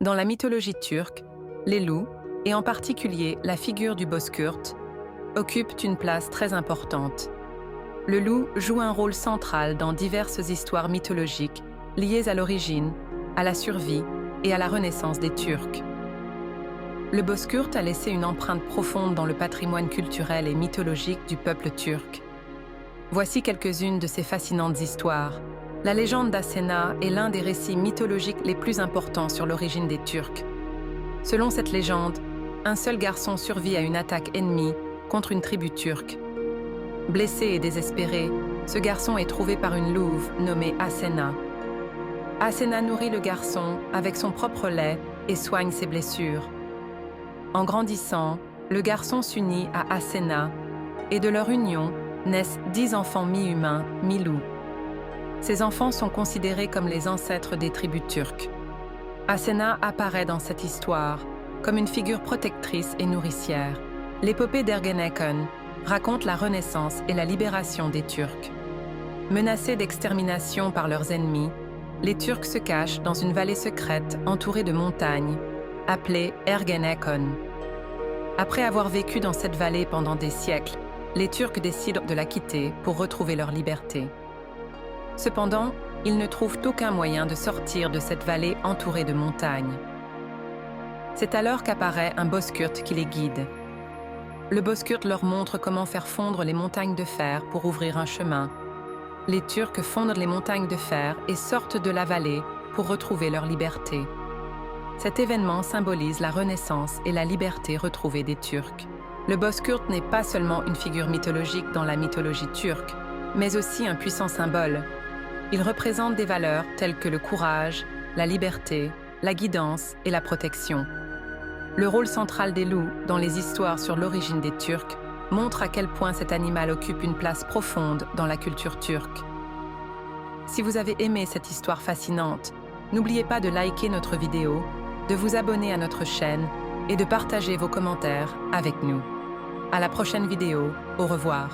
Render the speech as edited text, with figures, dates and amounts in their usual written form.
Dans la mythologie turque, les loups, et en particulier la figure du bozkurt, occupent une place très importante. Le loup joue un rôle central dans diverses histoires mythologiques liées à l'origine, à la survie et à la renaissance des Turcs. Le bozkurt a laissé une empreinte profonde dans le patrimoine culturel et mythologique du peuple turc. Voici quelques-unes de ces fascinantes histoires. La légende d'Asena est l'un des récits mythologiques les plus importants sur l'origine des Turcs. Selon cette légende, un seul garçon survit à une attaque ennemie contre une tribu turque. Blessé et désespéré, ce garçon est trouvé par une louve nommée Asena. Asena nourrit le garçon avec son propre lait et soigne ses blessures. En grandissant, le garçon s'unit à Asena et de leur union naissent 10 enfants mi-humains, mi-loups. Ces enfants sont considérés comme les ancêtres des tribus turques. Asena apparaît dans cette histoire comme une figure protectrice et nourricière. L'épopée d'Ergenekon raconte la renaissance et la libération des Turcs. Menacés d'extermination par leurs ennemis, les Turcs se cachent dans une vallée secrète entourée de montagnes, appelée Ergenekon. Après avoir vécu dans cette vallée pendant des siècles, les Turcs décident de la quitter pour retrouver leur liberté. Cependant, ils ne trouvent aucun moyen de sortir de cette vallée entourée de montagnes. C'est alors qu'apparaît un bozkurt qui les guide. Le bozkurt leur montre comment faire fondre les montagnes de fer pour ouvrir un chemin. Les Turcs fondent les montagnes de fer et sortent de la vallée pour retrouver leur liberté. Cet événement symbolise la renaissance et la liberté retrouvée des Turcs. Le bozkurt n'est pas seulement une figure mythologique dans la mythologie turque, mais aussi un puissant symbole. Il représente des valeurs telles que le courage, la liberté, la guidance et la protection. Le rôle central des loups dans les histoires sur l'origine des Turcs montre à quel point cet animal occupe une place profonde dans la culture turque. Si vous avez aimé cette histoire fascinante, n'oubliez pas de liker notre vidéo, de vous abonner à notre chaîne et de partager vos commentaires avec nous. À la prochaine vidéo, au revoir.